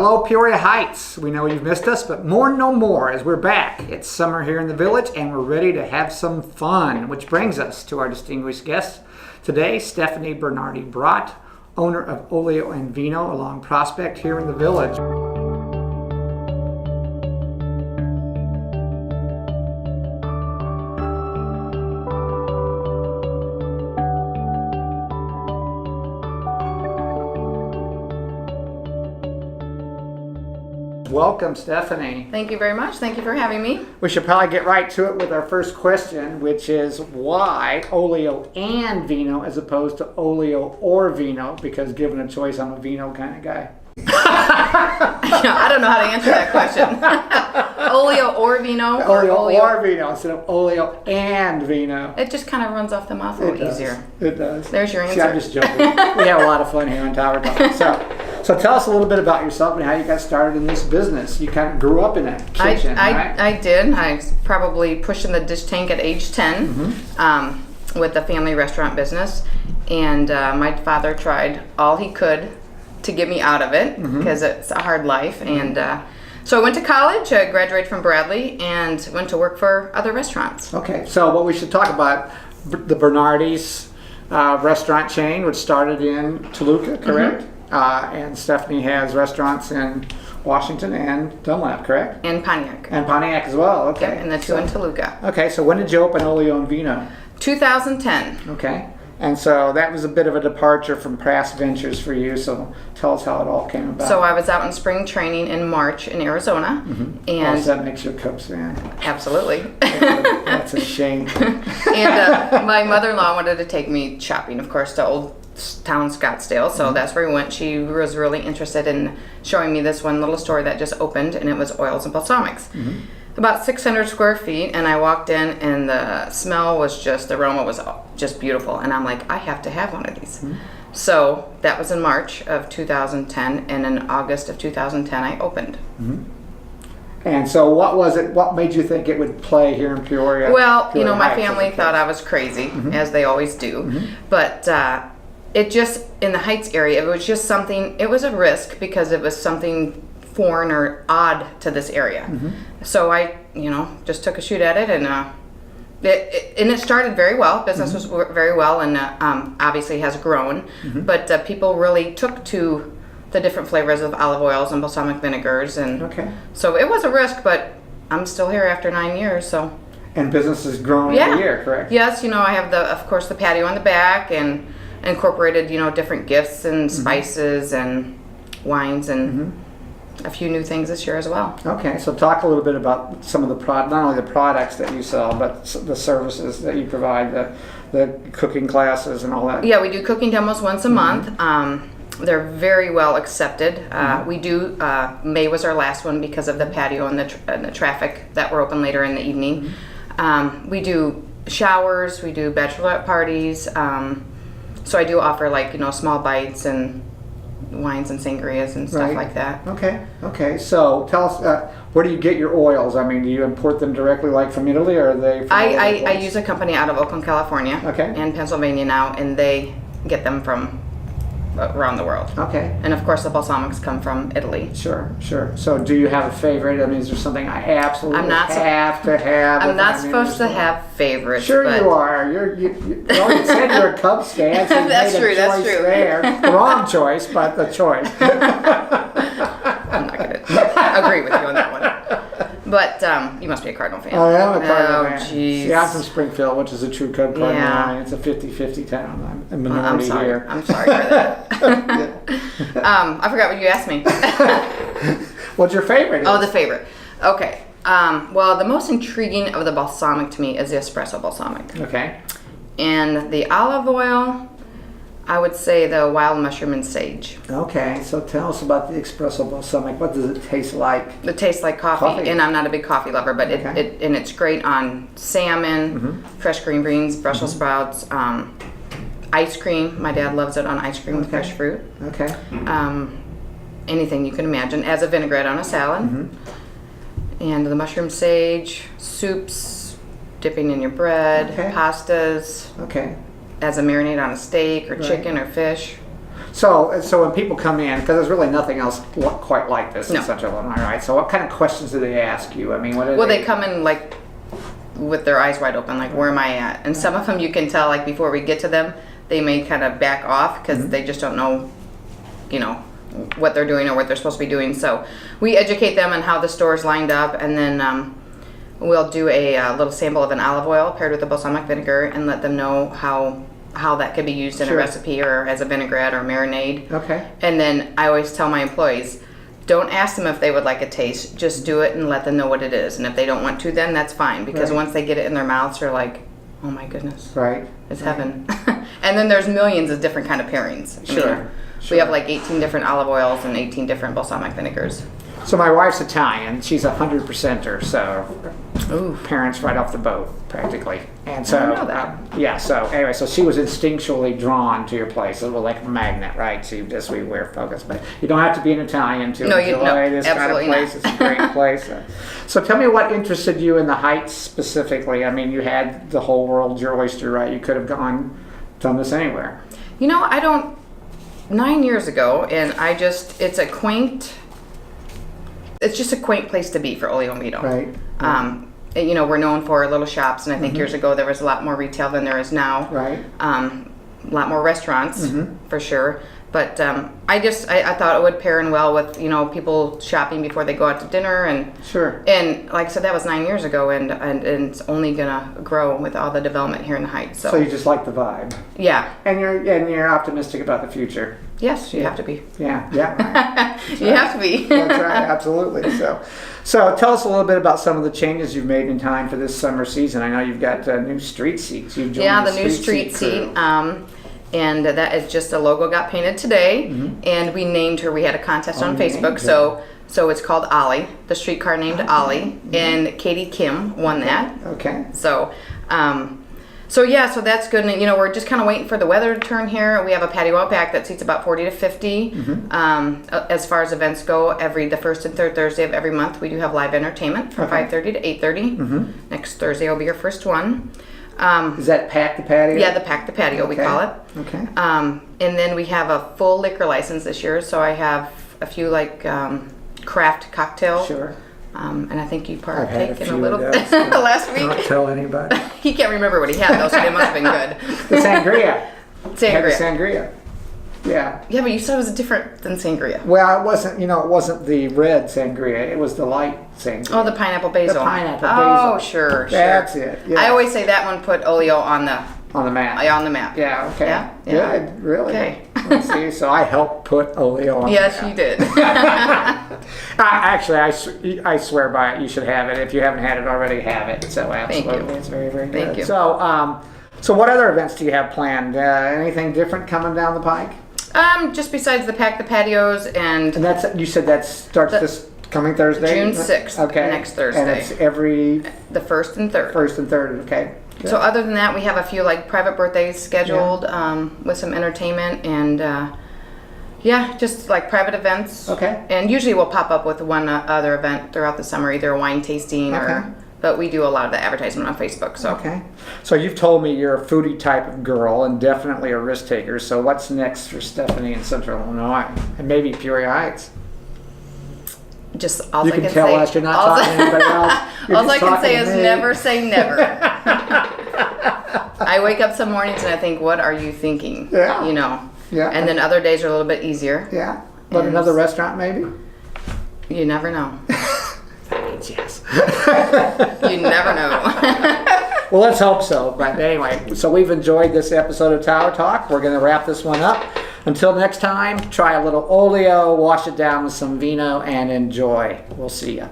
Hello, Peoria Heights. We know you've missed us, but more no more as we're back. It's summer here in the village and we're ready to have some fun, which brings us to our distinguished guests. Today, Stephanie Bernardi Brott, owner of Olio Vino along Prospect here in the village. Welcome, Stephanie. Thank you very much. Thank you for having me. We should probably get right to it with our first question, which is why Olio and Vino as opposed to Olio or Vino? Because given a choice, I'm a Vino kind of guy. I don't know how to answer that question. Olio or Vino? Olio or Vino instead of Olio and Vino. It just kind of runs off the mouth a little easier. It does. There's your answer. See, I'm just joking. We have a lot of fun here on Tower Talk. So tell us a little bit about yourself and how you got started in this business. You kind of grew up in a kitchen, right? I did. I was probably pushing the dish tank at age 10 with the family restaurant business. And my father tried all he could to get me out of it because it's a hard life. And so I went to college, I graduated from Bradley, and went to work for other restaurants. Okay, so what we should talk about, the Bernardi's restaurant chain, which started in Toluca, correct? And Stephanie has restaurants in Washington and Dunlap, correct? And Pontiac. And Pontiac as well, okay. Yep, and the two in Toluca. Okay, so when did you open Olio and Vino? 2010. Okay, and so that was a bit of a departure from past ventures for you, so tell us how it all came about. So I was out in spring training in March in Arizona. And so that makes you a Cubs fan. Absolutely. That's a shame. And my mother-in-law wanted to take me shopping, of course, to Old Town Scottsdale, so that's where we went. She was really interested in showing me this one little store that just opened, and it was oils and balsamics. About 600 square feet, and I walked in, and the smell was just, the aroma was just beautiful, and I'm like, I have to have one of these. So that was in March of 2010, and in August of 2010 I opened. And so what was it, what made you think it would play here in Peoria? Well, you know, Peoria my Heights family thought I was crazy, as they always do, but it just, in the Heights area, it was just something, it was a risk because it was something foreign or odd to this area. So I, you know, just took a shoot at it, and it started very well. Business was very well, and obviously has grown. But people really took to the different flavors of olive oils and balsamic vinegars, and so it was a risk, but I'm still here after 9 years. So. And business has grown every year, correct? Yes, you know, I have of course, the patio in the back, and incorporated, you know, different gifts and spices and wines and a few new things this year as well. Okay, so talk a little bit about some of the not only the products that you sell, but the services that you provide, the cooking classes and all that. Yeah, we do cooking demos once a month. They're very well accepted. We do, May was our last one because of the patio and the traffic that were open later in the evening. We do showers, we do bachelorette parties. So I do offer, like, you know, small bites and wines and sangrias and stuff like that. Okay. So tell us, where do you get your oils? I mean, do you import them directly, like from Italy, or are they from I use a company out of Oakland, California, and Pennsylvania now, and they get them from around the world. And of course the balsamics come from Italy. Sure. So do you have a favorite? I mean, is there something I absolutely have to have? I'm not supposed to have favorites. Sure, you are. You already said you're a Cubs fan, so you that's made true. a That's choice true. there. The wrong choice, but the choice. I'm not going to agree with you on that one. But you must be a Cardinal fan. I am a Cardinal fan. Geez. See, I'm from Springfield, which is a true Cub Cardinal. It's a 50-50 town. I'm a minority here. I'm sorry for that. I forgot what you asked me. What's your favorite? Oh, the favorite. Okay. Well, the most intriguing of the balsamic to me is the espresso balsamic. And the olive oil, I would say the wild mushroom and sage. Okay, so tell us about the espresso balsamic. What does it taste like? It tastes like coffee. And I'm not a big coffee lover, but it's great on salmon, fresh green beans, Brussels sprouts, ice cream. My dad loves it on ice cream with fresh fruit. Anything you can imagine as a vinaigrette on a salad. And the mushroom sage, soups, dipping in your bread, pastas. As a marinade on a steak or chicken or fish. So when people come in, because there's really nothing else quite like this in No. Central Illinois, right? So what kind of questions do they ask you? I mean, what are Well, they come in like with their eyes wide open, like, where am I at? And some of them you can tell, like, before we get to them, they may kind of back off because they just don't know, what they're doing or what they're supposed to be doing. So we educate them on how the store's lined up, and then we'll do a little sample of an olive oil paired with a balsamic vinegar and let them know how that could be used in a recipe or as a vinaigrette or marinade. Okay. And then I always tell my employees, don't ask them if they would like a taste. Just do it and let them know what it is. And if they don't want to, then that's fine. Because once they get it in their mouths, they're like, oh my goodness. Right. It's heaven. And then there's millions of different kind of pairings. We have like 18 different olive oils and 18 different balsamic vinegars. So my wife's Italian. She's 100%er, so Ooh. parents right off the boat, practically. And so, I didn't know that. So anyway, so she was instinctually drawn to your place. It was like a magnet, right? So we were focused. But you don't have to be an Italian to enjoy this kind of place. It's a great place. So tell me what interested you in the Heights specifically. I mean, you had the whole world's your oyster, right? You could have done this anywhere. 9 years ago, and it's just a quaint place to be for Olio Vino. Right. We're known for little shops, and I think years ago there was a lot more retail than there is now. Right. A lot more restaurants, for sure. But I thought it would pair in well with, people shopping before they go out to dinner. And sure. And like I said, that was 9 years ago, and it's only going to grow with all the development here in the Heights. So you just like the vibe. Yeah. And you're optimistic about the future. Yes, you have to be. Yeah. Right. You have to be. That's right, absolutely. So tell us a little bit about some of the changes you've made in time for this summer season. I know you've got new street seats. You've joined the new street seat. And that is just a logo got painted today, and we named her. We had a contest on Facebook, so it's called Ollie, the streetcar named Ollie, and Katie Kim won that. Okay. So that's good. And we're just kind of waiting for the weather to turn here. We have a patio out back that seats about 40 to 50. As far as events go, the first and third Thursday of every month, we do have live entertainment from 5:30 to 8:30. Next Thursday will be our first one. Is that Pack the Patio? Yeah, the Pack the Patio, we call it. Okay. And then we have a full liquor license this year, so I have a few craft cocktail. Sure. And I think you I've had partake in a few little of bit those, last week. Don't tell anybody. He can't remember what he had though, so it must have been good. The sangria. Sangria. Had the sangria. Yeah. Yeah, but you said it was different than sangria. Well, it wasn't the red sangria. It was the light sangria. Oh, the pineapple basil. The pineapple basil. basil. Oh, sure. That's it. Yeah. I always say that one put Olio on the map. On the map. Yeah. Okay. Yeah. Good. Really. Okay. Let's see. So I helped put Olio on. Yes, the map. you did. Actually, I swear by it. You should have it. If you haven't had it already, have it. So absolutely, Thank you. It's very, very good. Thank you. So what other events do you have planned? Anything different coming down the pike? Just besides the Pack the Patios and You said that starts this coming Thursday? June 6th. Okay. Next Thursday. And it's every the first and third. first and third. Okay. Good. So other than that, we have a few private birthdays scheduled with some entertainment and just private events. Okay. And usually we'll pop up with one other event throughout the summer, either a wine tasting but we do a lot of the advertisement on Facebook. So. Okay. So you've told me you're a foodie type of girl and definitely a risk taker. So what's next for Stephanie in Central Illinois and maybe Peoria Heights? Just all you I can can tell say, us you're not talking to anybody else. All I can say is never say never. I wake up some mornings and I think, what are you thinking? Yeah. Yeah. And then other days are a little bit easier. Yeah. But another restaurant maybe? You never know. Yes. You never know. Well, let's hope so. But anyway, so we've enjoyed this episode of Tower Talk. We're going to wrap this one up. Until next time, try a little Olio, wash it down with some vino, and enjoy. We'll see you.